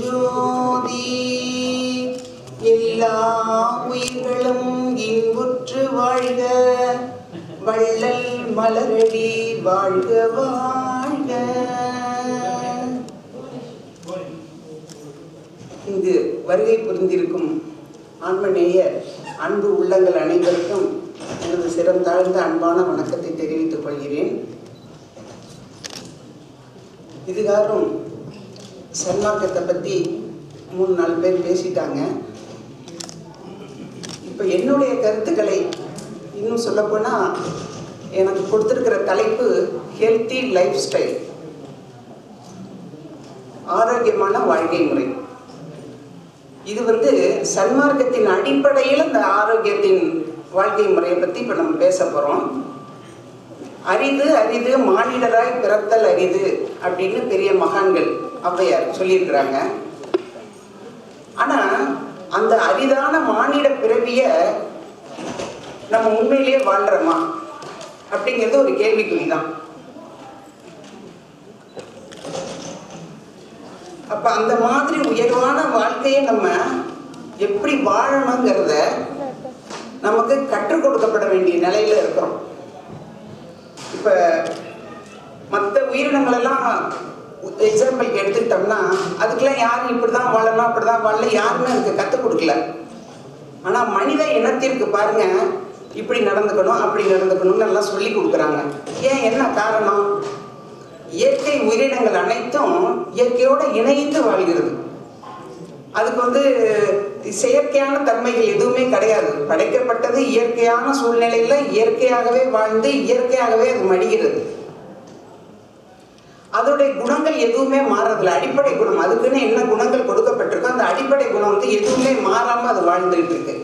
ஜோதி எல்லா உயிர்களும் இன்புற்று வாழ்க வள்ளல் மலரடி வாழ்க வாழ்க. இங்கு வருகை புரிந்திருக்கும் ஆன்மநேய அன்பு உள்ளங்கள் அனைவருக்கும் எனது சிரம் தாழ்ந்த அன்பான வணக்கத்தை தெரிவித்துக் கொள்கிறேன். இதுகாரும் சன்மார்க்கத்தை பற்றி 3-4 பேர் பேசிட்டாங்க. இப்போ என்னுடைய கருத்துக்களை இன்னும் சொல்லப்போனால் எனக்கு கொடுத்துருக்கிற தலைப்பு ஹெல்த்தி லைஃப் ஸ்டைல், ஆரோக்கியமான வாழ்க்கை முறை. இது சன்மார்க்கத்தின் அடிப்படையில் இந்த ஆரோக்கியத்தின் வாழ்க்கை முறையை பற்றி இப்போ நம்ம பேச போகிறோம். அரிது அரிது மானிடராய் பிறத்தல் அரிது அப்படின்னு பெரிய மகான்கள் ஔவையார் சொல்லியிருக்கிறாங்க. ஆனால் அந்த அரிதான மானிட பிறவிய நம்ம உண்மையிலேயே வாழ்கிறோமா அப்படிங்கிறது ஒரு கேள்விக்குறி தான். அப்போ அந்த மாதிரி உயர்வான வாழ்க்கையை நம்ம எப்படி வாழணுங்கிறத நமக்கு கற்றுக் கொடுக்கப்பட வேண்டிய நிலையில் இருக்கிறோம். இப்போ மற்ற உயிரினங்களெல்லாம் எக்ஸாம்பிளுக்கு எடுத்துக்கிட்டோம்னா அதுக்கெல்லாம் யாரும் இப்படி தான் வாழணும் அப்படி தான் வாழல யாருமே அதுக்கு கற்றுக் கொடுக்கல. ஆனால் மனித இனத்திற்கு பாருங்க இப்படி நடந்துக்கணும் அப்படி நடந்துக்கணும்னு எல்லாம் சொல்லி கொடுக்குறாங்க. ஏன், என்ன காரணம்? இயற்கை உயிரினங்கள் அனைத்தும் இயற்கையோடு இணைந்து வாழ்கிறது. அதுக்கு செயற்கையான தன்மைகள் எதுவுமே கிடையாது. படைக்கப்பட்டது இயற்கையான சூழ்நிலையில இயற்கையாகவே வாழ்ந்து இயற்கையாகவே அது மடிகிறது. அதோடைய குணங்கள் எதுவுமே மாறதில்லை. அடிப்படை குணம் அதுக்குன்னு என்ன குணங்கள் கொடுக்கப்பட்டிருக்கோ அந்த அடிப்படை குணம் எதுவுமே மாறாம அது வாழ்ந்துகிட்டு இருக்கு.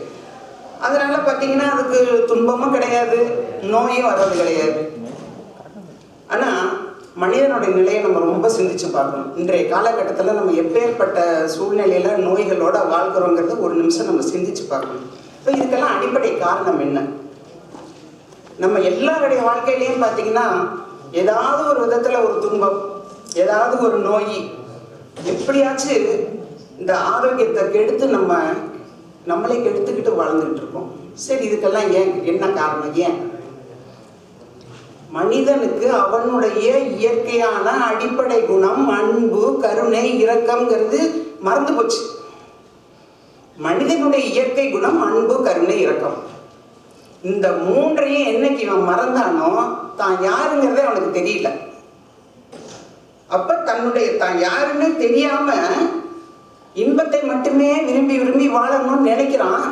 அதனால பார்த்தீங்கன்னா அதுக்கு துன்பமும் கிடையாது, நோயும் வர்றது கிடையாது. ஆனா மனிதனுடைய நிலையை நம்ம ரொம்ப சிந்திச்சு பார்க்கணும். இன்றைய காலகட்டத்தில் நம்ம எப்பேற்பட்ட சூழ்நிலையில நோய்களோட வாழ்கிறோங்கிறது ஒரு நிமிஷம் நம்ம சிந்திச்சு பார்க்கணும். இப்போ இதுக்கெல்லாம் அடிப்படை காரணம் என்ன? நம்ம எல்லாருடைய வாழ்க்கையிலையும் பார்த்தீங்கன்னா ஏதாவது ஒரு விதத்துல ஒரு துன்பம், ஏதாவது ஒரு நோய், எப்படியாச்சும் இந்த ஆரோக்கியத்தை கெடுத்து நம்மளே கெடுத்துக்கிட்டு வாழ்ந்துகிட்டு இருக்கோம். சரி, இதுக்கெல்லாம் ஏன், என்ன காரணம்? ஏன் மனிதனுக்கு அவனுடைய இயற்கையான அடிப்படை குணம் அன்பு, கருணை, இரக்கம்ங்கிறது மறந்து போச்சு. மனிதனுடைய இயற்கை குணம் அன்பு, கருணை, இரக்கம். இந்த மூன்றையும் என்னைக்கு இவன் மறந்தானோ தான் யாருங்கிறதே அவனுக்கு தெரியல. அப்ப தான் யாருன்னு தெரியாம இன்பத்தை மட்டுமே விரும்பி விரும்பி வாழணும்னு நினைக்கிறான்.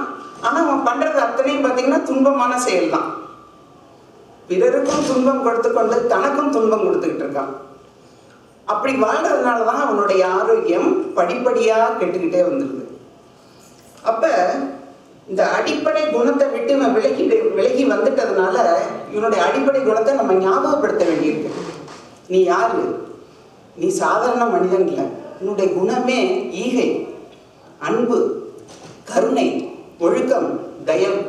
ஆனா அவன் பண்றது அத்தனையும் பார்த்தீங்கன்னா துன்பமான செயல் தான். பிறருக்கும் துன்பம் கொடுத்து கொண்டு தனக்கும் துன்பம் கொடுத்துக்கிட்டு இருக்கான். அப்படி வாழ்றதுனாலதான் அவனுடைய ஆரோக்கியம் படிப்படியா கெட்டுக்கிட்டே வந்துடுது. அப்ப இந்த அடிப்படை குணத்தை விட்டு இவன் விலகி வந்துட்டதுனால இவனுடைய அடிப்படை குணத்தை நம்ம ஞாபகப்படுத்த வேண்டியிருக்கு. நீ யாரு? நீ சாதாரண மனிதன் இல்லை. உன்னுடைய குணமே ஈகை, அன்பு, கருணை, ஒழுக்கம், தயம்.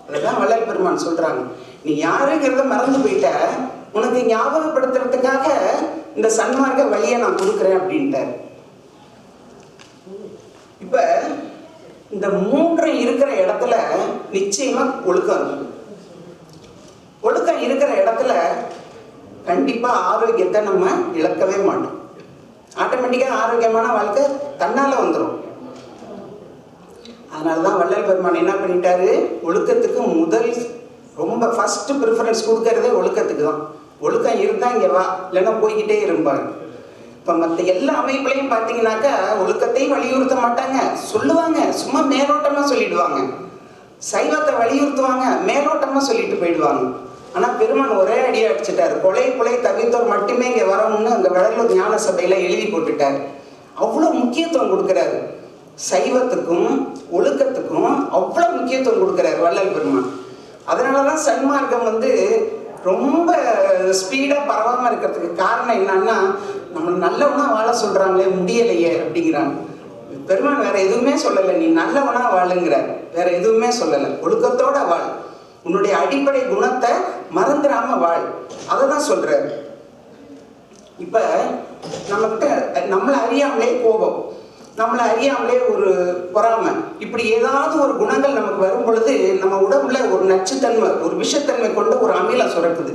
அதெல்லாம் வள்ளல் பெருமான் சொல்றாங்க. நீ யாருங்கிறத மறந்து போயிட்ட, உனக்கு ஞாபகப்படுத்துறதுக்காக இந்த சன்மார்க்க வழியை நான் கொடுக்குறேன் அப்படின்ட்டார். இப்ப இந்த மூன்று இருக்கிற இடத்துல நிச்சயமா ஒழுக்கம் இருக்கும். ஒழுக்கம் இருக்கிற இடத்துல கண்டிப்பா ஆரோக்கியத்தை நம்ம இழக்கவே மாட்டோம். ஆட்டோமேட்டிக்கா ஆரோக்கியமான வாழ்க்கை தன்னால வந்துடும். அதனாலதான் வள்ளல் பெருமான் என்ன பண்ணிட்டாரு, ஒழுக்கத்துக்கு முதல் ரொம்ப ஃபர்ஸ்ட் ப்ரிஃபரன்ஸ் கொடுக்கறதே ஒழுக்கத்துக்கு தான். ஒழுக்கம் இருந்தா இங்க வா, இல்லைன்னா போய்கிட்டே இருப்பாங்க. இப்போ மற்ற எல்லா அமைப்புலையும் பார்த்தீங்கன்னாக்கா ஒழுக்கத்தையும் வலியுறுத்த மாட்டாங்க, சொல்லுவாங்க, சும்மா மேலோட்டமா சொல்லிடுவாங்க. சைவத்தை வலியுறுத்துவாங்க, மேலோட்டமா சொல்லிட்டு போயிடுவாங்க. ஆனால் பெருமான் ஒரே அடியாக அடிச்சுட்டாரு. கொலை தவிர்த்தோர் மட்டுமே இங்கே வரணும்னு அங்கே வடலூர் ஞான சபையில் எழுதி போட்டுட்டார். அவ்வளோ முக்கியத்துவம் கொடுக்குறாரு. சைவத்துக்கும் ஒழுக்கத்துக்கும் அவ்வளோ முக்கியத்துவம் கொடுக்குறாரு வள்ளல் பெருமான். அதனால தான் சன்மார்க்கம் ரொம்ப ஸ்பீடாக பரவாமல் இருக்கிறதுக்கு காரணம் என்னன்னா, நம்மளை நல்லவனா வாழ சொல்கிறாங்களே, முடியலையே அப்படிங்கிறாங்க. பெருமான் வேற எதுவுமே சொல்லலை, நீ நல்லவனா வாழுங்கிறார். வேற எதுவுமே சொல்லலை, ஒழுக்கத்தோட வாழ், உன்னுடைய அடிப்படை குணத்தை மறந்துடாம வாழ், அதை தான் சொல்றாரு. இப்ப நம்மகிட்ட நம்மளை அறியாமலே கோபம், நம்மளை அறியாமலே ஒரு பொறாமை, இப்படி ஏதாவது ஒரு குணங்கள் நமக்கு வரும் பொழுது நம்ம உடம்புல ஒரு நச்சுத்தன்மை, ஒரு விஷத்தன்மை கொண்ட ஒரு அமிலம் சுரக்குது.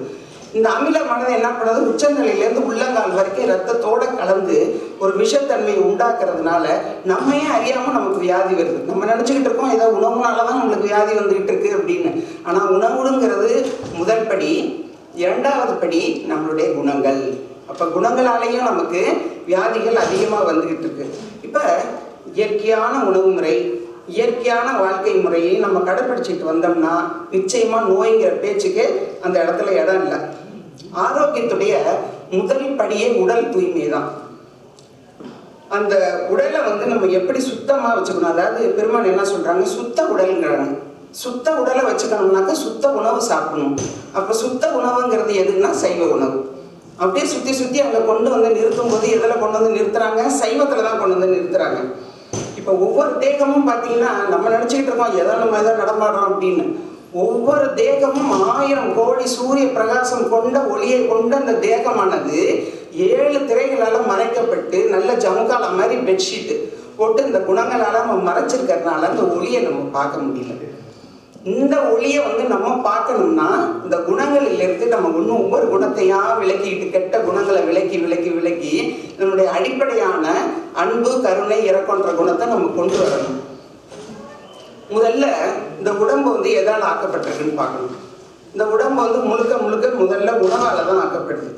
இந்த அமிலமானது என்ன பண்ணுறது, உச்சநிலையிலேருந்து உள்ளங்கால் வரைக்கும் ரத்தத்தோடு கலந்து ஒரு விஷத்தன்மையை உண்டாக்குறதுனால நம்மையே அறியாமல் நமக்கு வியாதி வருது. நம்ம நினச்சிக்கிட்டு இருக்கோம் ஏதோ உணவுனால தான் நம்மளுக்கு வியாதி வந்துக்கிட்டு இருக்கு அப்படின்னு. ஆனால் உணவுங்கிறது முதல் படி. இரண்டாவது படி நம்மளுடைய குணங்கள். அப்போ குணங்களாலேயும் நமக்கு வியாதிகள் அதிகமாக வந்துக்கிட்டு இருக்கு. இப்போ இயற்கையான உணவு முறை, இயற்கையான வாழ்க்கை முறையை நம்ம கடைப்பிடிச்சிட்டு வந்தோம்னா நிச்சயமாக நோய்ங்கிற பேச்சுக்கு அந்த இடத்துல இடம் இல்லை. ஆரோக்கியத்துடைய முதல் படியே உடல் தூய்மை தான். அந்த உடலை நம்ம எப்படி சுத்தமாக வச்சுக்கணும், அதாவது பெருமாள் என்ன சொல்கிறாங்க, சுத்த உடல்ங்கிறாங்க. சுத்த உடலை வச்சுக்கணும்னாக்கா சுத்த உணவு சாப்பிடணும். அப்போ சுத்த உணவுங்கிறது எதுன்னா சைவ உணவு. அப்படியே சுற்றி சுற்றி அங்கே கொண்டு வந்து நிறுத்தும் போது எதில் கொண்டு வந்து நிறுத்துறாங்க, சைவத்தில் தான் கொண்டு வந்து நிறுத்துறாங்க. இப்போ ஒவ்வொரு தேகமும் பார்த்தீங்கன்னா நம்ம நினச்சிக்கிட்டு இருக்கோம் ஏதோ நம்ம ஏதோ நடமாடுறோம் அப்படின்னு. ஒவ்வொரு தேகமும் 1000 கோடி சூரிய பிரகாசம் கொண்ட ஒளியை கொண்ட அந்த தேகமானது 7 திரைகளால் மறைக்கப்பட்டு நல்ல ஜமுக்கால மாதிரி பெட்ஷீட்டு போட்டு இந்த குணங்களால் நம்ம மறைச்சிருக்கிறதுனால அந்த ஒளியை நம்ம பார்க்க முடியல. இந்த ஒளியை நம்ம பார்க்கணும்னா இந்த குணங்களிலிருந்து நம்ம ஒவ்வொரு குணத்தையாக விலக்கிட்டு கெட்ட குணங்களை விலக்கி விலக்கி விலக்கி நம்முடைய அடிப்படையான அன்பு, கருணை, இரக்கன்ற குணத்தை நம்ம கொண்டு வரணும். முதல்ல இந்த உடம்பு எதால் ஆக்கப்பட்டிருக்குன்னு பார்க்கணும். இந்த உடம்பு முழுக்க முழுக்க முதல்ல உணவால் தான் ஆக்கப்படுது.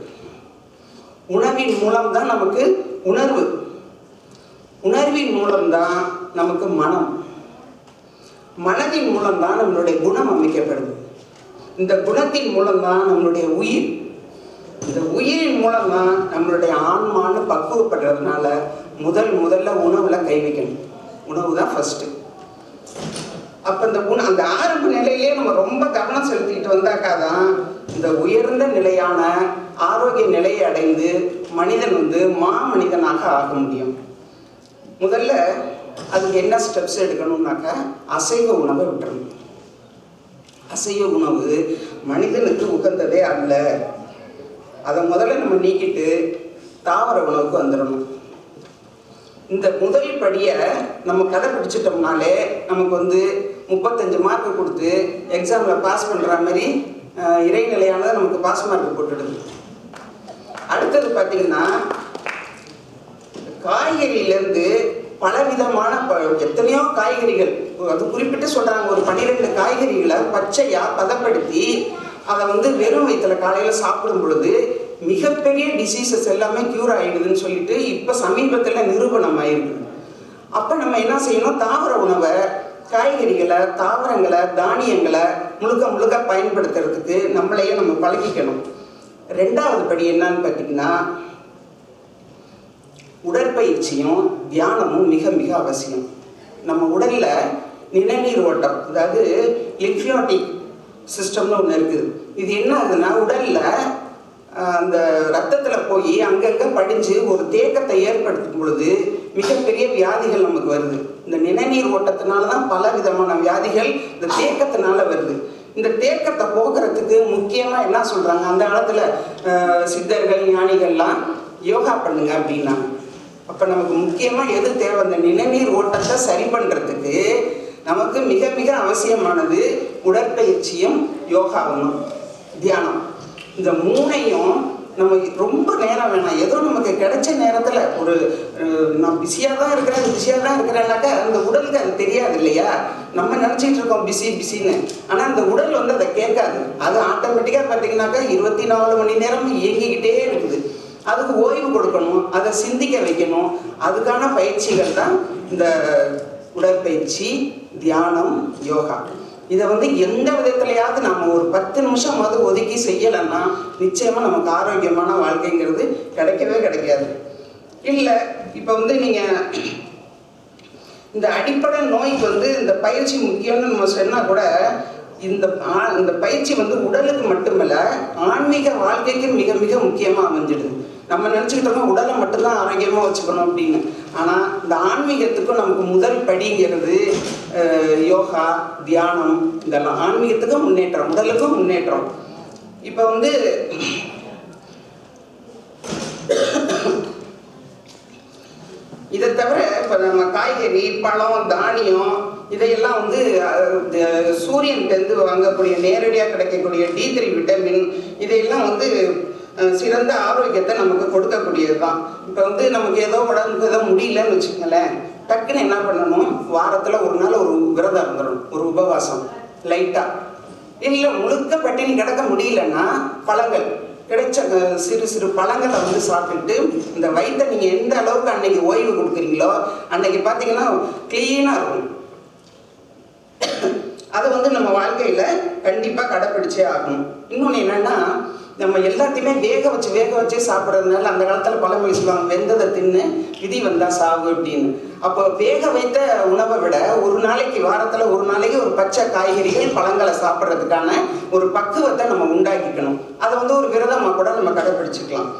உணவின் மூலம்தான் நமக்கு உணர்வு, உணர்வின் மூலம்தான் நமக்கு மனம், மனதின் மூலம்தான் நம்மளுடைய குணம் அமைக்கப்படுது. இந்த குணத்தின் மூலம்தான் நம்மளுடைய உயிர், இந்த உயிரின் மூலம்தான் நம்மளுடைய ஆன்மான்னு பக்குவப்படுறதுனால முதல்ல உணவுல கை வைக்கணும். உணவு தான் ஃபர்ஸ்ட். அப்ப இந்த அந்த ஆரம்ப நிலையிலேயே நம்ம ரொம்ப கவனம் செலுத்திட்டு வந்தாக்காதான் இந்த உயர்ந்த நிலையான ஆரோக்கிய நிலையை அடைந்து மனிதன் மாமனிதனாக ஆக முடியும். முதல்ல அதுக்கு என்ன ஸ்டெப்ஸ் எடுக்கணும்னாக்கா அசைவ உணவை விட்டுறணும். அசைவ உணவு மனிதனுக்கு உகந்ததே அல்ல. அதை முதல்ல நம்ம நீக்கிட்டு தாவர உணவுக்கு வந்துடணும். இந்த முதல் படியை நம்ம கடைப்பிடிச்சிட்டோம்னாலே நமக்கு 35 மார்க் கொடுத்து எக்ஸாமில் பாஸ் பண்ணுற மாதிரி இறைநிலையானதை நமக்கு பாஸ் மார்க் போட்டுடுது. அடுத்தது பார்த்தீங்கன்னா காய்கறியிலேருந்து பலவிதமான எத்தனையோ காய்கறிகள், அது குறிப்பிட்டு சொல்கிறாங்க, ஒரு 12 காய்கறிகளை பச்சையாக பதப்படுத்தி அதை வெறும் வயிற்றுல காலையில் சாப்பிடும் பொழுது மிகப்பெரிய டிசீசஸ் எல்லாமே க்யூர் ஆகிடுதுன்னு சொல்லிட்டு இப்போ சமீபத்தில் நிரூபணம் ஆகிருக்கு. அப்போ நம்ம என்ன செய்யணும், தாவர உணவை, காய்கறிகளை, தாவரங்களை, தானியங்களை முழுக்க முழுக்க பயன்படுத்துறதுக்கு நம்மளையே நம்ம பழகிக்கணும். ரெண்டாவது படி என்னன்னு பார்த்தீங்கன்னா உடற்பயிற்சியும் தியானமும் மிக மிக அவசியம். நம்ம உடலில் நிணநீர் ஓட்டம், அதாவது லிம்ஃபியாட்டிக் சிஸ்டம்னு ஒன்று இருக்குது. இது என்ன ஆகுதுன்னா உடலில் அந்த ரத்தத்தில் போய் அங்கங்கே படிஞ்சு ஒரு தேக்கத்தை ஏற்படுத்தும் பொழுது மிகப்பெரிய வியாதிகள் நமக்கு வருது. இந்த நிணநீர் ஓட்டத்தினால தான் பல விதமான வியாதிகள் இந்த தேக்கத்தினால வருது. இந்த தேக்கத்தை போக்குறதுக்கு முக்கியமாக என்ன சொல்கிறாங்க, அந்த காலத்தில் சித்தர்கள் ஞானிகள்லாம் யோகா பண்ணுங்க அப்படின்னா. அப்போ நமக்கு முக்கியமாக எது தேவை, அந்த நிணநீர் ஓட்டத்தை சரி பண்ணுறதுக்கு நமக்கு மிக மிக அவசியமானது உடற்பயிற்சியும் யோகாவும் தியானம். இந்த மூணையும் நம்ம ரொம்ப நேரம் வேணாம், ஏதோ நமக்கு கிடைச்ச நேரத்தில் ஒரு நான் பிஸியாக தான் இருக்கிறேன்னாக்கா அந்த உடலுக்கு அது தெரியாது இல்லையா. நம்ம நினச்சிட்டு இருக்கோம் பிஸின்னு, ஆனால் அந்த உடல் அதை கேட்காது. அது ஆட்டோமேட்டிக்காக பார்த்தீங்கன்னாக்கா 24 மணி நேரம் இயங்கிக்கிட்டே இருக்குது. அதுக்கு ஓய்வு கொடுக்கணும், அதை சிந்திக்க வைக்கணும். அதுக்கான பயிற்சிகள் தான் இந்த உடற்பயிற்சி, தியானம், யோகா. இதை எந்த விதத்துலையாவது நம்ம ஒரு 10 நிமிஷம் ஒதுக்கி செய்யலைன்னா நிச்சயமாக நமக்கு ஆரோக்கியமான வாழ்க்கைங்கிறது கிடைக்கவே கிடைக்காது. இல்லை இப்போ நீங்கள் இந்த அடிப்படை நோய்க்கு இந்த பயிற்சி முக்கியம்னு நம்ம சொன்னால் கூட இந்த பயிற்சி உடலுக்கு மட்டுமல்ல ஆன்மீக வாழ்க்கைக்கு மிக மிக முக்கியமாக அமைஞ்சிடுது. நம்ம நினச்சிக்கிட்டு இருக்கோம் உடலை மட்டும்தான் ஆரோக்கியமாக வச்சுக்கணும் அப்படின்னு. ஆனால் இந்த ஆன்மீகத்துக்கும் நமக்கு முதல் படிங்கிறது யோகா, தியானம், இதெல்லாம் ஆன்மீகத்துக்கும் முன்னேற்றம், உடலுக்கும் முன்னேற்றம். இப்போ இதை தவிர இப்போ நம்ம காய்கறி, பழம், தானியம் இதையெல்லாம் வந்து சூரியன்கிட்டேருந்து வாங்கக்கூடிய நேரடியாக கிடைக்கக்கூடிய D3 விட்டமின் இதையெல்லாம் வந்து சிறந்த ஆரோக்கியத்தை நமக்கு கொடுக்கக்கூடியது தான். இப்போ வந்து நமக்கு ஏதோ உடம்புக்கு ஏதோ முடியலன்னு வச்சுக்கோங்களேன், டக்குன்னு என்ன பண்ணணும், வாரத்தில் ஒரு நாள் ஒரு விரதம் இருந்துடும், ஒரு உபவாசம் லைட்டாக. இல்லை முழுக்க பட்டினி கிடக்க முடியலன்னா பழங்கள் கிடைச்ச சிறு சிறு பழங்களை வந்து சாப்பிட்டுட்டு இந்த வயிற்றை நீங்கள் எந்த அளவுக்கு அன்னைக்கு ஓய்வு கொடுக்குறீங்களோ அன்னைக்கு பார்த்தீங்கன்னா க்ளீனாக இருக்கும். அதை வந்து நம்ம வாழ்க்கையில் கண்டிப்பாக கடைப்பிடிச்சே ஆகணும். இன்னொன்று என்னென்னா, நம்ம எல்லாத்தையுமே வேக வச்சு சாப்பிட்றதுனால அந்த காலத்தில் பழமொழி சொல்லுவாங்க, வெந்ததை தின்னு விதி வந்தால் சாவு அப்படின்னு. அப்போ வேக வைத்த உணவை விட ஒரு நாளைக்கு, வாரத்தில் ஒரு நாளைக்கு ஒரு பச்சை காய்கறிகள் பழங்களை சாப்பிட்றதுக்கான ஒரு பக்குவத்தை நம்ம உண்டாக்கிக்கணும். அதை வந்து ஒரு விரதமாக கூட நம்ம கடைப்பிடிச்சிக்கலாம்.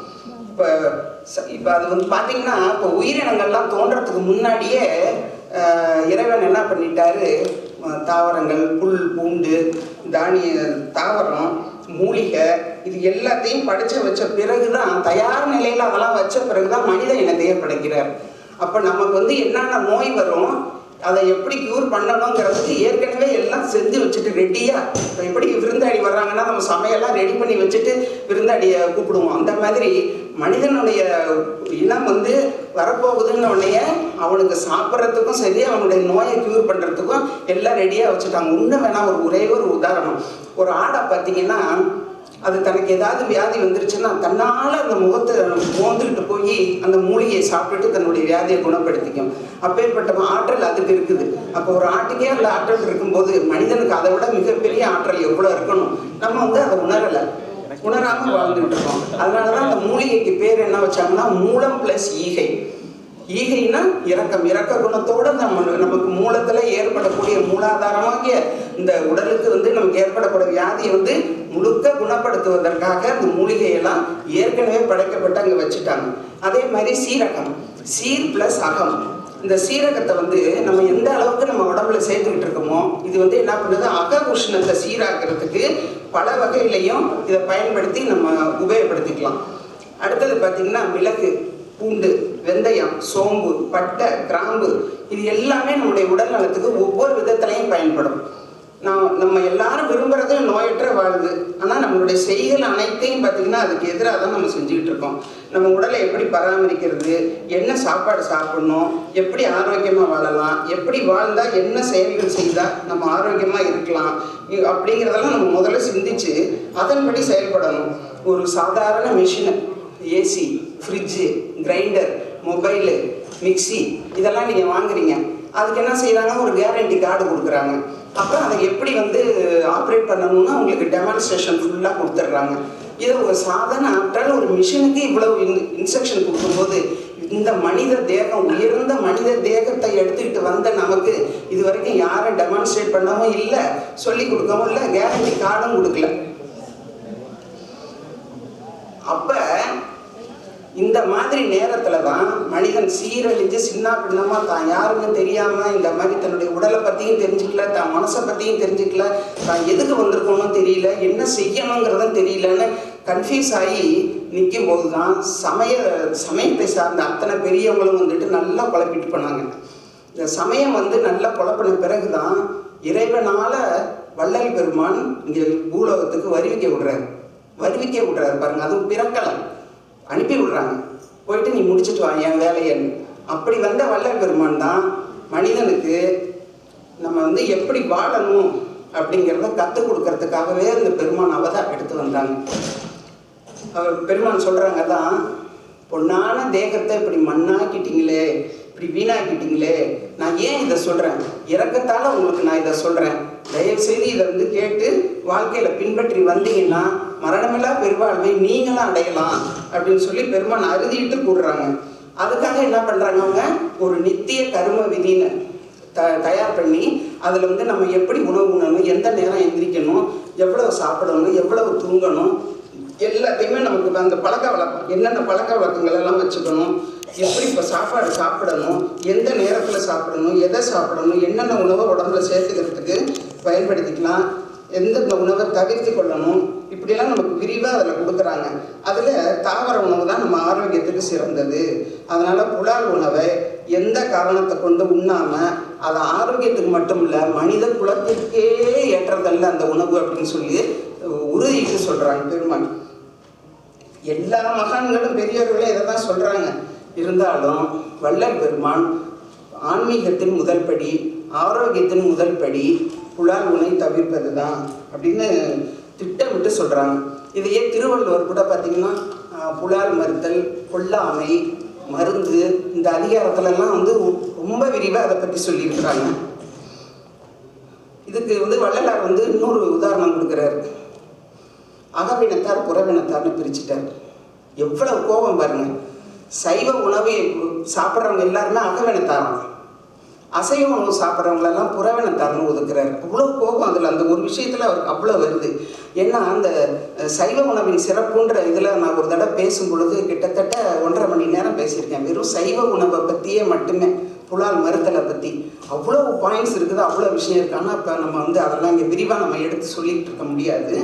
இப்போ அது வந்து பார்த்திங்கன்னா, இப்போ உயிரினங்கள்லாம் தோன்றதுக்கு முன்னாடியே இறைவன் என்ன பண்ணிட்டாரு, தாவரங்கள், புல், பூண்டு, தானிய தாவரம், மூலிகை இது எல்லாத்தையும் படிச்சு வச்ச பிறகுதான், தயார் நிலையில் அதெல்லாம் வச்ச பிறகுதான் மனித இனத்தையே படைக்கிறார். அப்போ நமக்கு வந்து என்னென்ன நோய் வரும், அதை எப்படி க்யூர் பண்ணணுங்கிறதுக்கு ஏற்கனவே எல்லாம் செஞ்சு வச்சுட்டு ரெடியாக. இப்போ எப்படி விருந்தாடி வர்றாங்கன்னா நம்ம சமையெல்லாம் ரெடி பண்ணி வச்சுட்டு விருந்தாடியை கூப்பிடுவோம். அந்த மாதிரி மனிதனுடைய இனம் வந்து வரப்போகுதுன்னு உடனே அவனுக்கு சாப்பிட்றதுக்கும் சரி, அவனுடைய நோயை க்யூர் பண்ணுறதுக்கும் எல்லாம் ரெடியாக வச்சுட்டாங்க. இன்னும் வேணால் ஒரே ஒரு உதாரணம், ஒரு ஆடை பார்த்தீங்கன்னா அது தனக்கு ஏதாவது வியாதி வந்துருச்சுன்னா தன்னால் அந்த முகத்தை மோந்துக்கிட்டு போய் அந்த மூலிகையை சாப்பிட்டுட்டு தன்னுடைய வியாதியை குணப்படுத்திக்கும். அப்பேற்பட்ட ஆற்றல் அதுக்கு இருக்குது. அப்போ ஒரு ஆட்டுக்கே அந்த ஆற்றல் இருக்கும்போது மனிதனுக்கு அதை விட மிகப்பெரிய ஆற்றல் எவ்வளோ இருக்கணும். நம்ம வந்து அதை உணராமல் வாழ்ந்துட்டு இருக்கோம். அதனால தான் அந்த மூலிகைக்கு பேர் என்ன வச்சாங்கன்னா மூலம் ப்ளஸ் ஈகை. ஈகைன்னா இறக்க குணத்தோடு நமக்கு மூலத்தில் ஏற்படக்கூடிய மூலாதாரமாகிய இந்த உடலுக்கு வந்து நமக்கு ஏற்படக்கூடிய வியாதியை வந்து முழுக்க குணப்படுத்துவதற்காக அந்த மூலிகையெல்லாம் ஏற்கனவே படைக்கப்பட்டு அங்கே வச்சுட்டாங்க. அதே மாதிரி சீரகம், சீர் ப்ளஸ் அகம். இந்த சீரகத்தை வந்து நம்ம எந்த அளவுக்கு நம்ம உடம்புல சேர்த்துக்கிட்டு இருக்கோமோ இது வந்து என்ன பண்ணுது, அக உஷ்ணத்தை சீராக்கிறதுக்கு பல வகையிலையும் இதை பயன்படுத்தி நம்ம உபயோகப்படுத்திக்கலாம். அடுத்தது பார்த்திங்கன்னா மிளகு, பூண்டு, வெந்தயம், சோம்பு, பட்டை, கிராம்பு இது எல்லாமே நம்முடைய உடல் நலத்துக்கு ஒவ்வொரு விதத்திலையும் பயன்படும். நம்ம எல்லாரும் விரும்புறது நோயற்ற வாழ்வு. ஆனால் நம்மளுடைய செய்கள் அனைத்தையும் பார்த்திங்கன்னா அதுக்கு எதிராக தான் நம்ம செஞ்சுக்கிட்டு இருக்கோம். நம்ம உடலை எப்படி பராமரிக்கிறது, என்ன சாப்பாடு சாப்பிடணும், எப்படி ஆரோக்கியமாக வாழலாம், எப்படி வாழ்ந்தால் என்ன செயல்கள் செய்தால் நம்ம ஆரோக்கியமாக இருக்கலாம் அப்படிங்கிறதெல்லாம் நம்ம முதல்ல சிந்திச்சு அதன்படி செயல்படணும். ஒரு சாதாரண மிஷினை, AC, fridge, grinder, mobile, mixie இதெல்லாம் நீங்கள் வாங்குறீங்க, அதுக்கு என்ன செய்கிறாங்க, ஒரு கேரண்டி கார்டு கொடுக்குறாங்க. அப்புறம் அதை எப்படி வந்து ஆப்ரேட் பண்ணணும்னு உங்களுக்கு டெமான்ஸ்ட்ரேஷன் ஃபுல்லாக கொடுத்துட்றாங்க. இதை ஒரு சாதாரண ஆற்றல் ஒரு மிஷினுக்கு இவ்வளவு இன்ஸ்ட்ரக்ஷன் கொடுக்கும்போது இந்த மனித தேகம், உயர்ந்த மனித தேகத்தை எடுத்துக்கிட்டு வந்த நமக்கு இது வரைக்கும் யாரும் டெமான்ஸ்ட்ரேட் பண்ணவும் இல்லை, சொல்லி கொடுக்கவும் இல்லை, கேரண்டி கார்டும் கொடுக்கல. அப்போ இந்த மாதிரி நேரத்தில் தான் மனிதன் சீரழிஞ்சு சின்ன பின்னமாக தான் யாருன்னு தெரியாமல் இந்த மாதிரி தன்னுடைய உடலை பற்றியும் தெரிஞ்சுக்கல, தான் மனசை பற்றியும் தெரிஞ்சுக்கல, தான் எதுக்கு வந்திருக்கோன்னு தெரியல, என்ன செய்யணுங்கிறதும் தெரியலன்னு கன்ஃபியூஸ் ஆகி நிற்கும் போது தான் சமயத்தை சார்ந்த அத்தனை பெரியவங்களும் வந்துட்டு நல்லா குழப்பிட்டு போனாங்க. இந்த சமயம் வந்து நல்லா குழப்பின பிறகு தான் இறைவனால் வள்ளல் பெருமான் இங்கே பூலோகத்துக்கு வருவிக்க விடுறாரு பாருங்க. அதுவும் பிறக்கலாம் அனுப்பி விடுறாங்க, போயிட்டு நீ முடிச்சுட்டு வா என் வேலையன்னு. அப்படி வந்த வள்ளல் பெருமான் தான் மனிதனுக்கு நம்ம வந்து எப்படி வாழணும் அப்படிங்கிறத கற்றுக் கொடுக்கறதுக்காகவே இந்த பெருமான் அவதாரம் எடுத்து வந்தாங்க. பெருமான் சொல்கிறாங்க தான், பொன்னான தேகத்தை இப்படி மண்ணாக்கிட்டீங்களே, இப்படி வீணாக்கிட்டீங்களே, நான் ஏன் இதை சொல்கிறேன், இறக்கத்தால் உங்களுக்கு நான் இதை சொல்கிறேன், தயவுசெய்து இதை வந்து கேட்டு வாழ்க்கையில் பின்பற்றி வந்தீங்கன்னா மரணமில்லா பெருவாழ்வை நீங்களும் அடையலாம் அப்படின்னு சொல்லி பெருமான் அறுதிட்டு கூடுறாங்க. அதுக்காக என்ன பண்ணுறாங்க, அவங்க ஒரு நித்திய கரும விதின்னு தயார் பண்ணி அதில் வந்து நம்ம எப்படி உணவு உண்ணணும், எந்த நேரம் எந்திரிக்கணும், எவ்வளவு சாப்பிடணும், எவ்வளவு தூங்கணும், எல்லாத்தையுமே நமக்கு அந்த பழக்க வழக்கம், என்னென்ன பழக்க வழக்கங்கள் எல்லாம் வச்சுக்கணும், எப்படி இப்போ சாப்பாடு சாப்பிடணும், எந்த நேரத்தில் சாப்பிடணும், எதை சாப்பிடணும், என்னென்ன உணவை உடம்புல சேர்த்துக்கிறதுக்கு பயன்படுத்திக்கலாம், எந்தெந்த உணவை தவிர்த்து கொள்ளணும், இப்படிலாம் நமக்கு விரிவாக அதில் கொடுக்குறாங்க. அதில் தாவர உணவு தான் நம்ம ஆரோக்கியத்துக்கு சிறந்தது. அதனால் புலால் உணவை, எந்த காரணத்தை கொண்டு உண்ணாமல் அது ஆரோக்கியத்துக்கு மட்டும் இல்லை மனித குலத்திற்கே ஏற்றதல்ல அந்த உணவு அப்படின்னு சொல்லி உறுதிட்டு சொல்கிறாங்க பெருமாள். எல்லா மகான்களும் பெரியவர்களும் இதை தான் சொல்கிறாங்க. இருந்தாலும் வள்ளல் பெருமான் ஆன்மீகத்தின் முதல் படி, ஆரோக்கியத்தின் முதல் படி புலால் உணவை தவிர்ப்பது தான் அப்படின்னு திட்டமிட்டு சொல்கிறாங்க. இதையே திருவள்ளுவர் கூட பார்த்திங்கன்னா புலால் மறுத்தல், கொல்லாமை, மருந்து இந்த அதிகாரத்துலலாம் வந்து ரொம்ப விரிவாக அதை பற்றி சொல்லியிருக்கிறாங்க. இதுக்கு வந்து வள்ளலார் வந்து இன்னொரு உதாரணம் கொடுக்குறாரு. அகவினத்தார் புறவினத்தார்னு பிரிச்சுட்டார். எவ்வளவு கோபம் பாருங்க. சைவ உணவை சாப்பிட்றவங்க எல்லாருமே அகவினத்தாராம், அசைவ உணவு சாப்பிட்றவங்களெல்லாம் புறவினத்தார்னு ஒதுக்குறாரு. அவ்வளோ கோபம் அதில் அந்த ஒரு விஷயத்தில் அவருக்கு அவ்வளோ வருது. ஏன்னா அந்த சைவ உணவின் சிறப்புன்ற இதில் நான் ஒரு தடவை பேசும் பொழுது கிட்டத்தட்ட 1.5 மணி நேரம் பேசியிருக்கேன். வெறும் சைவ உணவை பற்றியே மட்டுமே, புலால் மறுத்தலை பற்றி அவ்வளோ பாயிண்ட்ஸ் இருக்குது, அவ்வளோ விஷயம் இருக்குது. ஆனால் இப்போ நம்ம வந்து அதெல்லாம் இங்கே விரிவாக நம்ம எடுத்து சொல்லிகிட்டு இருக்க முடியாது.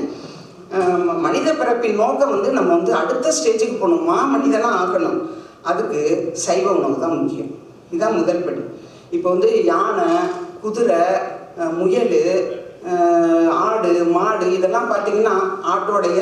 மனித பிறப்பின் நோக்கம் வந்து நம்ம வந்து அடுத்த ஸ்டேஜுக்கு போகணுமா, மனிதனாக ஆகணும். அதுக்கு சைவ உணவு தான் முக்கியம். இதுதான் முதல் படி. இப்போ வந்து யானை, குதிரை, முயல், ஆடு, மாடு இதெல்லாம் பார்த்திங்கன்னா ஆட்டோடைய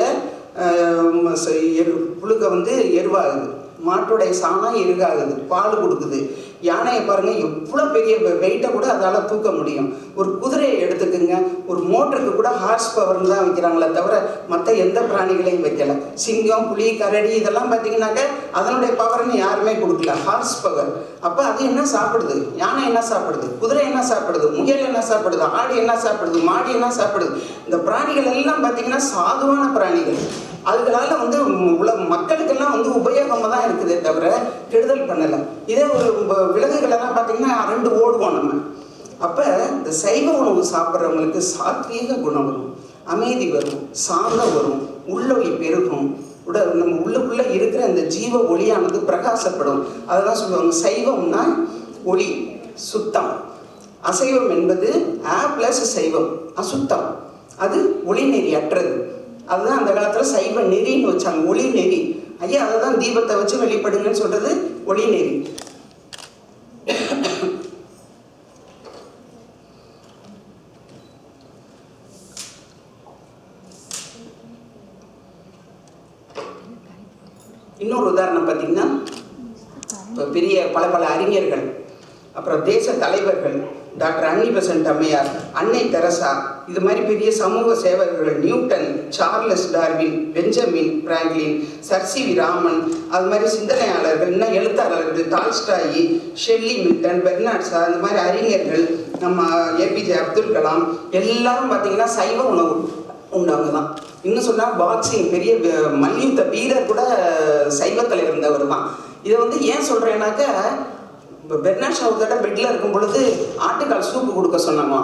புழுக்க வந்து எருவாகுது, மாட்டோடைய சாணம் எருகாகுது, பால் கொடுக்குது. யானையை பாருங்கள் எவ்வளோ பெரிய வெயிட்டை கூட அதால் தூக்க முடியும். ஒரு குதிரையை எடுத்துக்குங்க, ஒரு மோட்டருக்கு கூட ஹார்ஸ் பவர்னு தான் வைக்கிறாங்களே தவிர மற்ற எந்த பிராணிகளையும் வைக்கலை. சிங்கம், புலி, கரடி இதெல்லாம் பார்த்தீங்கன்னாக்க அதனுடைய பவர்னு யாருமே கொடுக்கல, ஹார்ஸ் பவர். அப்போ அது என்ன சாப்பிடுது? யானை என்ன சாப்பிடுது? குதிரை என்ன சாப்பிடுது? முயல் என்ன சாப்பிடுது? ஆடு என்ன சாப்பிடுது? மாடு என்ன சாப்பிடுது? இந்த பிராணிகள் எல்லாம் பார்த்தீங்கன்னா சாதுவான பிராணிகள். அதுகளால் வந்து மக்களுக்கெல்லாம் வந்து உபயோகமாக தான் இருக்குதே தவிர கெடுதல் பண்ணலை. இதே ஒரு விலங்குகளெல்லாம் பார்த்திங்கன்னா 2 ஓடுவோம் நம்ம. அப்போ இந்த சைவ உணவு சாப்பிட்றவங்களுக்கு சாத்வீக குணம் வரும், அமைதி வரும், சாந்தம் வரும், உள்ளொளி பெருகும், நம்ம உள்ளுக்குள்ளே இருக்கிற இந்த ஜீவ ஒளியானது பிரகாசப்படும். அதெல்லாம் சொல்லுவாங்க சைவம்னா ஒளி, சுத்தம். அசைவம் என்பது + சைவம், அசுத்தம், அது ஒளி நெறி அற்றது. அதுதான் அந்த காலத்தில் சைவ நெறின்னு வச்சாங்க, ஒளி நெறி. ஐயா அதை தான் தீபத்தை வச்சு வெளிப்படுங்கன்னு சொல்கிறது ஒளி நெறி. இன்னொரு உதாரணம் பார்த்தீங்கன்னா, இப்போ பெரிய பல அறிஞர்கள், அப்புறம் தேச தலைவர்கள், டாக்டர் அன்னி பெசன்ட் அம்மையார், அன்னை தெரசா, இது மாதிரி பெரிய சமூக சேவகர்கள், Newton, Charles Darwin, Benjamin Franklin, sir CV. Raman, அது மாதிரி சிந்தனையாளர்கள், இன்னும் எழுத்தாளர்கள், டால்ஸ்டாயி, ஷெல்லி, மில்டன், பெர்னாட் ஷா, இந்த மாதிரி அறிஞர்கள், நம்ம ஏபிஜே அப்துல் கலாம் எல்லாரும் பார்த்தீங்கன்னா சைவ உணவு உண்டவங்க தான். இன்னும் சொன்னால் பாக்ஸிங் பெரிய மல்யுத்த வீரர் கூட சைவத்தில் இருந்தவர் தான். இதை வந்து ஏன் சொல்கிறேன்னாக்க, இப்போ பெர்னாட் ஷா ஒரு தடவை பெட்டில் இருக்கும் பொழுது ஆட்டுக்கால் சூப்பு கொடுக்க சொன்னாங்க.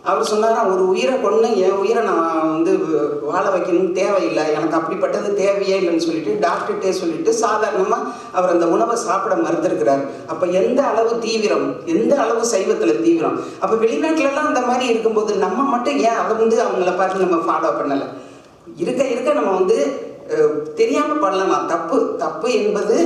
அவர் சொன்னாராம், ஒரு உயிரை கொண்டு என் உயிரை நான் வந்து வாழ வைக்கணும்னு தேவையில்லை, எனக்கு அப்படிப்பட்டது தேவையே இல்லைன்னு சொல்லிட்டு டாக்டர்கிட்டே சொல்லிட்டு சாதாரணமாக அவர் அந்த உணவை சாப்பிட மறுத்திருக்கிறார். அப்போ எந்த அளவு தீவிரம், எந்த அளவு சைவத்தில் தீவிரம். அப்போ வெளிநாட்டிலலாம் அந்த மாதிரி இருக்கும்போது நம்ம மட்டும் ஏன் அதை வந்து அவங்கள பார்த்து நம்ம ஃபாலோ பண்ணலை? இருக்க நம்ம வந்து தெரியாமல் பண்ணலாம். தப்பு என்பது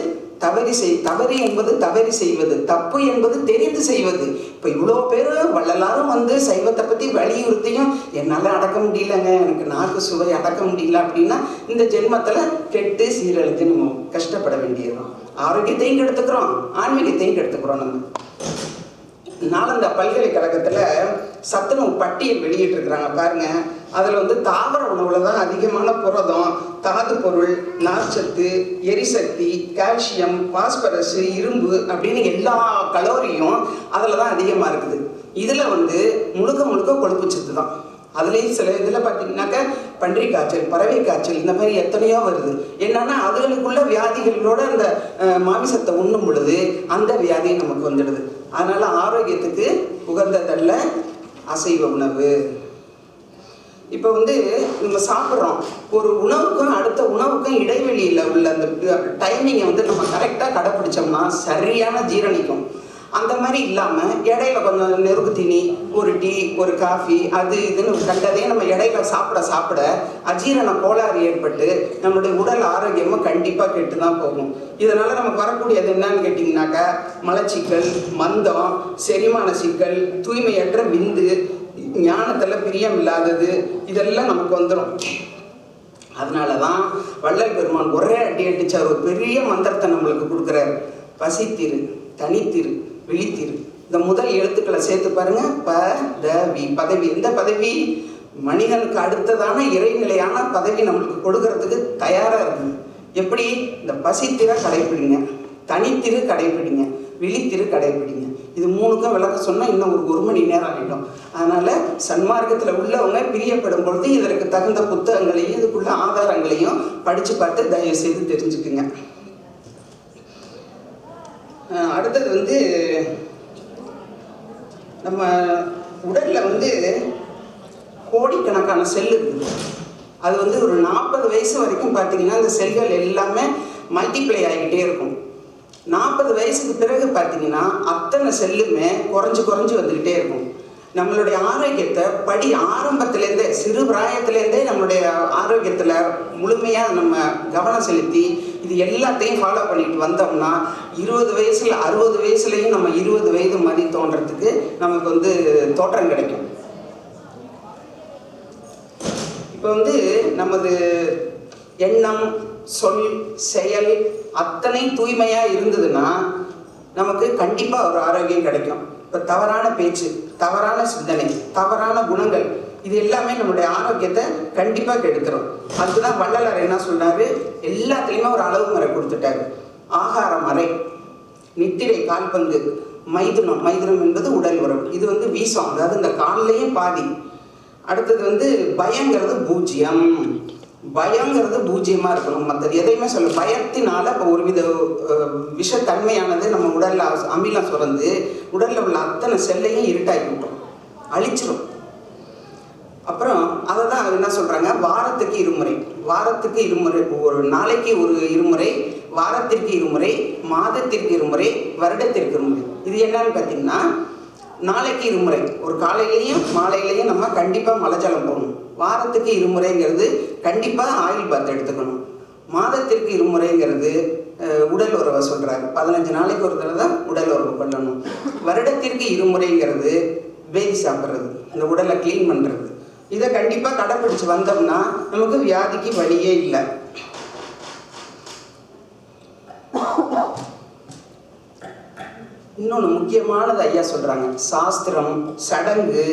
தவறு என்பது தவறி செய்வது, தப்பு என்பது தெரிந்து செய்வது. இப்போ இவ்வளோ பேர் வள்ளலாரும் வந்து சைவத்தை பற்றி வலியுறுத்தியும் என்னால் அடக்க முடியலங்க, எனக்கு நாக்கு சுவை அடக்க முடியல அப்படின்னா இந்த ஜென்மத்தில் கெட்டு சீரழிஞ்சு நம்ம கஷ்டப்பட வேண்டியதுதான். ஆரோக்கியத்தையும் கெடுத்துக்கிறோம், ஆன்மீகத்தையும் கெடுத்துக்கிறோம். நம்ம நாலந்தா பல்கலைக்கழகத்தில் சத்துணவு பட்டியல் வெளியிட்டிருக்கிறாங்க பாருங்கள். அதில் வந்து தாவர உணவில் தான் அதிகமான புரதம், தாது பொருள், நார்ச்சத்து, எரிசக்தி, கால்சியம், பாஸ்பரஸ், இரும்பு அப்படின்னு எல்லா கலோரியும் அதில் தான் அதிகமாக இருக்குது. இதில் வந்து முழுக்க கொழுப்பு சத்து தான். அதுலேயும் சில இதில் பார்த்தீங்கன்னாக்கா பன்றி காய்ச்சல், பறவை காய்ச்சல், இந்த மாதிரி எத்தனையோ வருது. என்னன்னா அதுகளுக்குள்ள வியாதிகளோட அந்த மாமிசத்தை உண்ணும் பொழுது அந்த வியாதி நமக்கு வந்துடுது. அதனால ஆரோக்கியத்துக்கு உகந்ததல்ல அசைவ உணவு. இப்போ வந்து நம்ம சாப்பிட்றோம், ஒரு உணவுக்கும் அடுத்த உணவுக்கும் இடைவெளியில் உள்ள அந்த டைமிங்கை வந்து நம்ம கரெக்டாக கடைப்பிடிச்சோம்னா சரியான ஜீரணிக்கும். அந்த மாதிரி இல்லாமல் இடையில கொஞ்சம் நெருப்பு தீனி, ஒரு டீ, ஒரு காஃபி, அது இதுன்னு கண்டதே நம்ம இடையில சாப்பிட அஜீரண கோளாறு ஏற்பட்டு நம்மளுடைய உடல் ஆரோக்கியமும் கண்டிப்பாக கெட்டு தான் போகும். இதனால் நமக்கு வரக்கூடியது என்னன்னு கேட்டிங்கனாக்கா, மலச்சிக்கல், மந்தம், செரிமான சிக்கல், தூய்மையற்ற விந்து, ஞானத்தில் பிரியம் இல்லாதது, இதெல்லாம் நமக்கு வந்துடும். அதனால தான் வள்ளல் பெருமான் ஒரே அடி அடிச்சார், ஒரு பெரிய மந்திரத்தை நம்மளுக்கு கொடுக்குறாரு. பசித்திரு, தனித்திரு, விழித்திரு. இந்த முதல் எழுத்துக்களை சேர்த்து பாருங்க. பதவி. பதவி, எந்த பதவி? மனிதனுக்கு அடுத்ததான இறைநிலையான பதவி நம்மளுக்கு கொடுக்கறதுக்கு தயாராக இருக்குது. எப்படி? இந்த பசித்திர கடைப்பிடிங்க, தனித்திரு கடைப்பிடிங்க, விழித்திரு கடைப்பிடிங்க. இது மூணுக்கும் விளக்க சொன்னால் இன்னும் ஒரு மணி நேரம் ஆகிடும். அதனால் சன்மார்க்கத்தில் உள்ளவங்க பிரியப்படும் பொழுது இதற்கு தகுந்த புத்தகங்களையும் இதுக்குள்ள ஆதாரங்களையும் படித்து பார்த்து தயவு செய்து தெரிஞ்சுக்குங்க. அடுத்தது நம்ம உடலில் கோடிக்கணக்கான செல் இருக்குது. அது ஒரு 40 வயசு வரைக்கும் பார்த்தீங்கன்னா இந்த செல்கள் எல்லாமே மல்டிப்ளை ஆகிக்கிட்டே இருக்கும். 40 வயசுக்கு பிறகு பார்த்தீங்கன்னா அத்தனை செல்லுமே குறைஞ்சு வந்துக்கிட்டே இருக்கும். நம்மளுடைய ஆரோக்கியத்தை ஆரம்பத்துலேருந்தே, சிறு பிராயத்துலேருந்தே நம்மளுடைய ஆரோக்கியத்தில் முழுமையாக நம்ம கவனம் செலுத்தி இது எல்லாத்தையும் ஃபாலோ பண்ணிட்டு வந்தோம்னா 20 வயசில் 60 வயசுலேயும் நம்ம 20 வயது மாதிரி தோன்றதுக்கு நமக்கு தோற்றம் கிடைக்கும். இப்போ நமது எண்ணம், சொல், செயல் அத்தனை தூய்மையாக இருந்ததுன்னா நமக்கு கண்டிப்பாக ஒரு ஆரோக்கியம் கிடைக்கும். இப்போ தவறான பேச்சு, தவறான சிந்தனை, தவறான குணங்கள், இது எல்லாமே நம்மளுடைய ஆரோக்கியத்தை கண்டிப்பாக கெடுத்துரும். அதுக்குதான் வள்ளலார் என்ன சொன்னார், எல்லாத்துலேயுமே ஒரு அளவு முறை கொடுத்துட்டாரு. ஆகாரம் அறை, நித்திரை கால்பங்கு, மைதுனம் என்பது உடல் உறவு. இது வீசம், அதாவது இந்த காலிலையும் பாதி. அடுத்தது பயங்கிறது பூஜ்ஜியம். பயங்கிறது பூஜ்ஜியமாக இருக்கணும். மற்றது எதையுமே சொல்ல, பயத்தினால இப்போ ஒருவித விஷத்தன்மையானது நம்ம உடலில் அமிலம் சுரந்து உடலில் உள்ள அத்தனை செல்லையும் இருட்டாக்கி விட்டோம், அழிச்சிடும். அப்புறம் அதை தான் என்ன சொல்கிறாங்க, வாரத்துக்கு இருமுறை, ஒரு நாளைக்கு ஒரு இருமுறை, வாரத்திற்கு இருமுறை, மாதத்திற்கு இருமுறை, வருடத்திற்கு இருமுறை. இது என்னன்னு பார்த்தீங்கன்னா, நாளைக்கு இருமுறை, ஒரு காலையிலையும் மாலையிலையும் நம்ம கண்டிப்பாக மலைஜலம் போகணும். வாரத்துக்கு இருமுறைங்கிறது கண்டிப்பாக ஆயில் பாத் எடுத்துக்கணும். மாதத்திற்கு இருமுறைங்கிறது உடல் உறவை சொல்கிறாரு, 15 நாளைக்கு ஒரு தடவை தான் உடல் உறவு பண்ணணும். வருடத்திற்கு இருமுறைங்கிறது பேதி சாப்பிட்றது, இந்த உடலை க்ளீன் பண்ணுறது. இதை கண்டிப்பாக கடைப்பிடிச்சு வந்தோம்னா நமக்கு வியாதிக்கு வழியே இல்லை. இன்னொன்று முக்கியமானது ஐயா சொல்கிறாங்க, சாஸ்திரம், சடங்கு,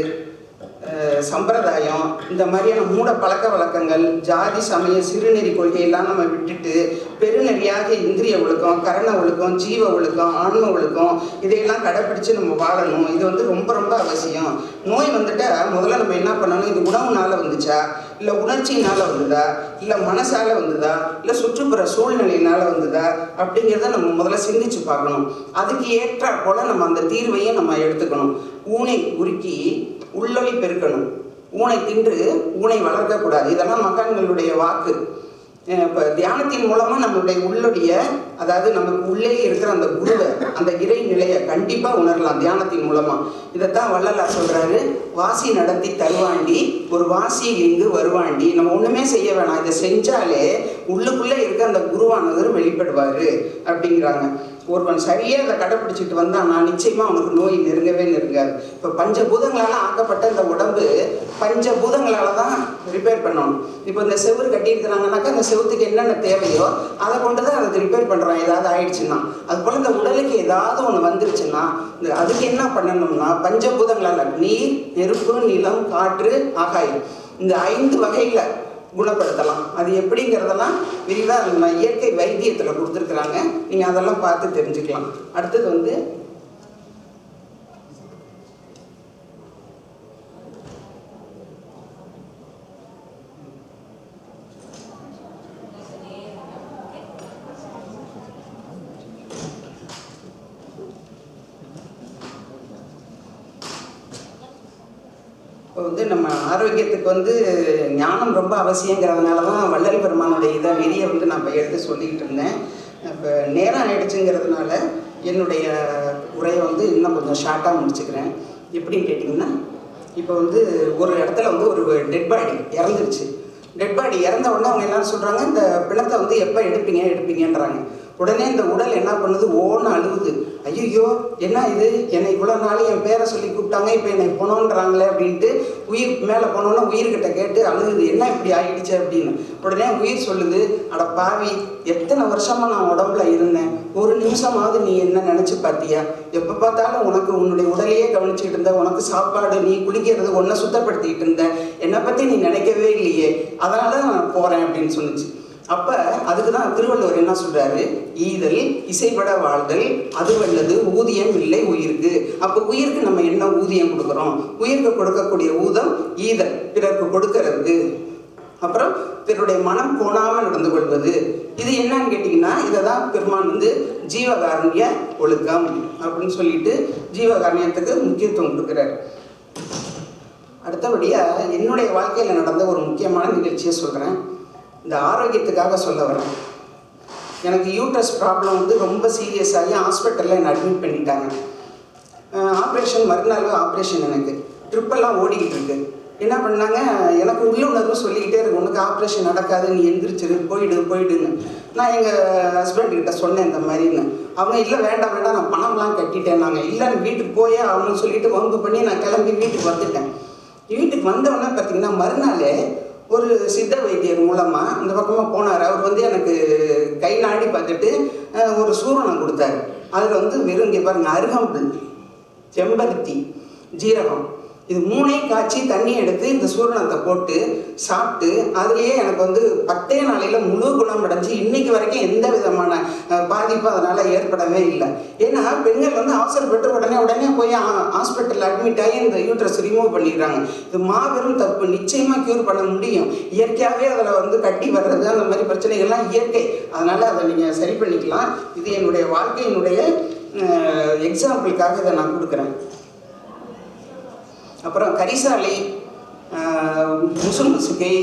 சம்பிரதாயம், இந்த மாதிரியான மூட பழக்க வழக்கங்கள், ஜாதி சமய சிறுநெறி கொள்கையெல்லாம் நம்ம விட்டுட்டு பெருநெறியாக இந்திரிய ஒழுக்கம், கரண ஒழுக்கம், ஜீவ ஒழுக்கம், ஆன்ம ஒழுக்கம், இதையெல்லாம் கடைப்பிடிச்சு நம்ம வாழணும். இது ரொம்ப ரொம்ப அவசியம். நோய் வந்துட்டால் முதல்ல நம்ம என்ன பண்ணணும், இது உணவுனால வந்துச்சா, இல்லை உணர்ச்சியினால் வந்ததா, இல்லை மனசால வந்ததா, இல்லை சுற்றுப்புற சூழ்நிலையினால் வந்ததா அப்படிங்கிறத நம்ம முதல்ல சிந்திச்சு பார்க்கணும். அதுக்கு ஏற்றா போல் நம்ம அந்த தீர்வையும் நம்ம எடுத்துக்கணும். ஊனை உருக்கி உள்ளொளி பெருக்கணும், ஊனை தின்று ஊனை வளர்க்கக்கூடாது. இதெல்லாம் மகான்களுடைய வாக்கு. இப்போ தியானத்தின் மூலமாக நம்மளுடைய உள்ளுடைய, அதாவது நமக்கு உள்ளே இருக்கிற அந்த குருவை, அந்த இறை நிலையை கண்டிப்பாக உணரலாம் தியானத்தின் மூலமாக. இதைத்தான் வள்ளலார் சொல்கிறாரு, வாசி நடத்தி தருவாண்டி ஒரு வாசி இங்கு வருவாண்டி. நம்ம ஒன்றுமே செய்ய வேணாம், இதை செஞ்சாலே உள்ளுக்குள்ளே இருக்க அந்த குருவானவர் வெளிப்படுவார் அப்படிங்கிறாங்க. ஒருவன் சரியாக அதை கடைப்பிடிச்சிட்டு வந்தான்னா நிச்சயமாக அவனுக்கு நோய் நெருங்காது. இப்போ பஞ்சபூதங்களால் ஆக்கப்பட்ட இந்த உடம்பு பஞ்சபூதங்களால் தான் ரிப்பேர் பண்ணணும். இப்போ இந்த செவுறு கட்டியிருக்கிறாங்கனாக்கா அந்த செவுத்துக்கு என்னென்ன தேவையோ அதை கொண்டு தான் அதை ரிப்பேர் பண்ணுறான். ஏதாவது ஆயிடுச்சுன்னா அதுபோல் இந்த உடலுக்கு ஏதாவது ஒன்று வந்துருச்சுன்னா அதுக்கு என்ன பண்ணணும்னா பஞ்சபூதங்களால் நீர், நெருப்பு, நிலம், காற்று, ஆகாயம், இந்த 5 வகையில் குணப்படுத்தலாம். அது எப்படிங்கிறதெல்லாம் விரிவாக நம்ம இயற்கை வைத்தியத்தில் கொடுத்துருக்குறாங்க. நீங்கள் அதெல்லாம் பார்த்து தெரிஞ்சுக்கலாம். அடுத்தது இப்போ நம்ம ஆரோக்கியத்துக்கு ஞானம் ரொம்ப அவசியங்கிறதுனால தான் வள்ளல் பெருமானுடைய இதை நெறியை நான் இப்போ எடுத்து சொல்லிக்கிட்டு இருந்தேன். இப்போ நேரம் ஆயிடுச்சுங்கிறதுனால என்னுடைய உரையை வந்து இன்னும் கொஞ்சம் ஷார்ட்டாக முடிச்சுக்கிறேன். எப்படின்னு கேட்டிங்கன்னா, இப்போ வந்து ஒரு இடத்துல வந்து ஒரு டெட் பாடி இறந்துருச்சு. டெட் பாடி இறந்த உடனே அவங்க என்ன சொல்கிறாங்க, இந்த பிணத்தை வந்து எப்போ எடுப்பீங்கன்றாங்க. உடனே இந்த உடல் என்ன பண்ணுது, ஓன்னு அழுகுது. ஐயோ என்ன இது, என்னை இவ்வளோ நாள் என் பேரை சொல்லி கூப்பிட்டாங்க, இப்போ என்னை போனோன்றாங்களே அப்படின்ட்டு உயிர் மேலே போனோன்னா உயிர்கிட்ட கேட்டு அழுகுது, என்ன இப்படி ஆகிடுச்சு அப்படின்னு. உடனே உயிர் சொல்லுது, அட பாவி, எத்தனை வருஷமாக நான் உடம்புல இருந்தேன், ஒரு நிமிஷமாவது நீ என்ன நினச்சி பார்த்தியா? எப்போ பார்த்தாலும் உனக்கு உன்னுடைய உடலையே கவனிச்சுக்கிட்டு இருந்த, உனக்கு சாப்பாடு, நீ குளிக்கிறது, ஒன்றை சுத்தப்படுத்திக்கிட்டு இருந்த, என்னை பற்றி நீ நினைக்கவே இல்லையே, அதனால தான் நான் போகிறேன் அப்படின்னு சொன்னிச்சு. அப்போ அதுக்கு தான் திருவள்ளுவர் என்ன சொல்கிறாரு, ஈதல் இசைப்பட வாழ்தல் அது வல்லது ஊதியம் இல்லை உயிருக்கு. அப்போ உயிருக்கு நம்ம என்ன ஊதியம் கொடுக்குறோம்? உயிருக்கு கொடுக்கக்கூடிய ஊதம் ஈதல், பிறருக்கு கொடுக்கறது. அப்புறம் பிறருடைய மனம் கோணாமல் நடந்து கொள்வது. இது என்னன்னு கேட்டிங்கன்னா, இதை தான் பெருமான் வந்து ஜீவகாருண்ய ஒழுக்கம் அப்படின்னு சொல்லிட்டு ஜீவகாருண்யத்துக்கு முக்கியத்துவம் கொடுக்குறாரு. அடுத்தபடியாக என்னுடைய வாழ்க்கையில் நடந்த ஒரு முக்கியமான நிகழ்ச்சியை சொல்கிறேன். இந்த ஆரோக்கியத்துக்காக சொல்ல வரேன். எனக்கு யூட்ரஸ் ப்ராப்ளம் வந்து ரொம்ப சீரியஸ் ஆகி ஹாஸ்பிட்டலில் என்னை அட்மிட் பண்ணிட்டாங்க. ஆப்ரேஷன் மறுநாள் ஆப்ரேஷன், எனக்கு ட்ரிப்பெல்லாம் ஓடிக்கிட்டு இருக்கு. என்ன பண்ணாங்க, எனக்கு உள்ளுணர்வு சொல்லிக்கிட்டே இருக்கு, உனக்கு ஆப்ரேஷன் நடக்காது, நீ எந்திரிச்சிரு, போயிடுன்னு. நான் எங்கள் ஹஸ்பண்ட்கிட்ட சொன்னேன் இந்த மாதிரின்னு. அவங்க இல்லை வேண்டாம் நான் பணம்லாம் கட்டிட்டேன். நாங்கள் இல்லை வீட்டுக்கு போயே அவனு சொல்லிட்டு வம்பு பண்ணி நான் கிளம்பி வீட்டுக்கு வந்துட்டேன். வீட்டுக்கு வந்தவொடனே பார்த்தீங்கன்னா மறுநாள் ஒரு சித்த வைத்தியர் மூலமாக இந்த பக்கமாக போனார். அவர் வந்து எனக்கு கை நாடி பார்த்துட்டு ஒரு சூரணம் கொடுத்தாரு. அதில் வந்து வெறும் இங்கே பாருங்கள், அருகம்புல், செம்பருத்தி, ஜீரகம், இது மூணையும் காய்ச்சி தண்ணி எடுத்து இந்த சூரணத்தை போட்டு சாப்பிட்டு அதுலேயே எனக்கு வந்து 10 நாளையில் முழு குணமடைஞ்சு இன்னைக்கு வரைக்கும் எந்த விதமான பாதிப்பும் அதனால் ஏற்படவே இல்லை. ஏன்னா பெண்கள் வந்து அவசரப்பட்டு உடனே போய் ஹாஸ்பிட்டலில் அட்மிட் ஆகி இந்த யூட்ரஸ் ரிமூவ் பண்ணிடுறாங்க. இது மாபெரும் தப்பு. நிச்சயமாக க்யூர் பண்ண முடியும். இயற்கையாகவே அதில் வந்து கட்டி வர்றது அந்த மாதிரி பிரச்சனைகள்லாம் இயற்கை. அதனால் அதை நீங்கள் சரி பண்ணிக்கலாம். இது என்னுடைய வாழ்க்கையினுடைய எக்ஸாம்பிளுக்காக இதை நான் கொடுக்குறேன். அப்புறம் கரிசாலை, முசுமுசுகை,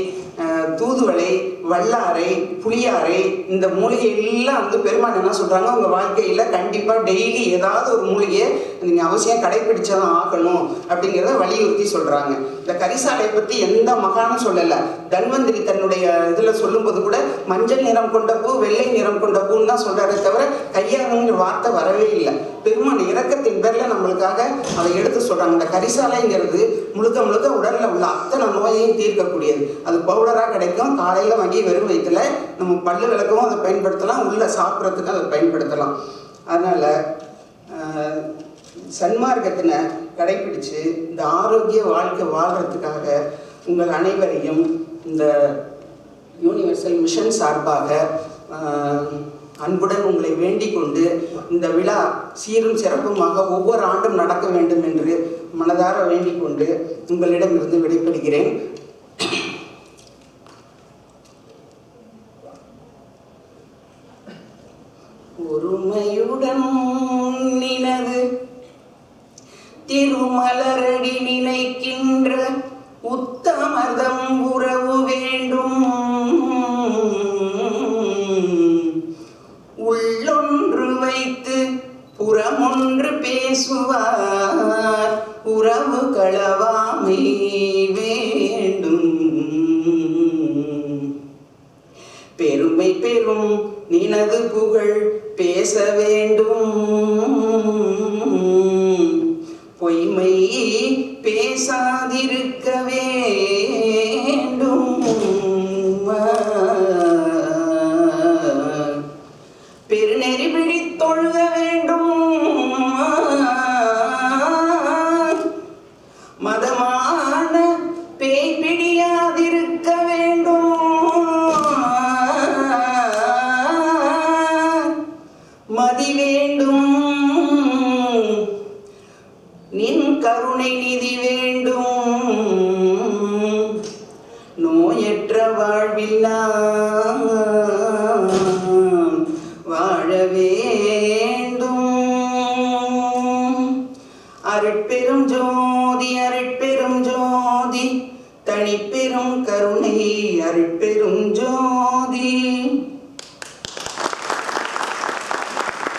தூதுவளை, வல்லாரை, புளியாரை, இந்த மூலிகையெல்லாம் வந்து பெருமான் என்ன சொல்கிறாங்க, உங்கள் வாழ்க்கையில் கண்டிப்பாக டெய்லி ஏதாவது ஒரு மூலிகையை நீங்கள் அவசியம் கடைப்பிடிச்சதான் ஆகணும் அப்படிங்கிறத வலியுறுத்தி சொல்கிறாங்க. இந்த கரிசாலையை பற்றி எந்த மகானும் சொல்லலை. தன்வந்திரி தன்னுடைய இதில் சொல்லும்போது கூட மஞ்சள் நிறம் கொண்ட பூ, வெள்ளை நிறம் கொண்ட பூன்னு தான் சொல்கிறாரே தவிர கையாளுங்கிற வார்த்தை வரவே இல்லை. பெருமான் இரக்கத்தின் பேரில் நம்மளுக்காக அதை எடுத்து சொல்கிறாங்க. இந்த கரிசாலைங்கிறது முழுக்க உடலில் உள்ள அத்தனை நோயையும் தீர்க்கக்கூடியது. அது பவுடராக கிடைக்கும். காலையில் வாங்கி வெறும் வயிற்றுல நம்ம பல்லு விளக்கவும் அதை பயன்படுத்தலாம், உள்ள சாப்பிட்றதுக்கு அதை பயன்படுத்தலாம். அதனால் சன்மார்க்கத்தினை கடைப்பிடிச்சு இந்த ஆரோக்கிய வாழ்க்கை வாழ்கிறதுக்காக உங்கள் அனைவரையும் இந்த யூனிவர்சல் மிஷன் சார்பாக அன்புடன் உங்களை வேண்டிக் கொண்டு இந்த விழா சீரும் சிறப்புமாக ஒவ்வொரு ஆண்டும் நடக்க வேண்டும் என்று மனதார வேண்டிக் கொண்டு உங்களிடமிருந்து விடைபெறுகிறேன். ஒருமையுடன் நினது திருமலரடி நினைக்கின்ற உத்தமதம் உறவு வேண்டும். உள்ளொன்று வைத்து புறமொன்று பேசுவார், உறவு களவாமை வேண்டும். பெருமை பெரும் நினது புகழ் பேச வேண்டும், பொய்மை பேசாதிருக்க வேண்டும். பெருநெறி பிடித்தொழுக வேண்டும், மதமான பேய் பிடியாதிருக்க வேண்டும். மதி வேண்டும், நின் கருணை நிதி வேண்டும். நோயற்ற வாழ்வில் நாம் வாழ வேண்டும். அருட்பெரும் ஜோதி அருட்பெரும் ஜோதி தனிப்பெரும் கருணை அருட்பெரும் ஜோதி.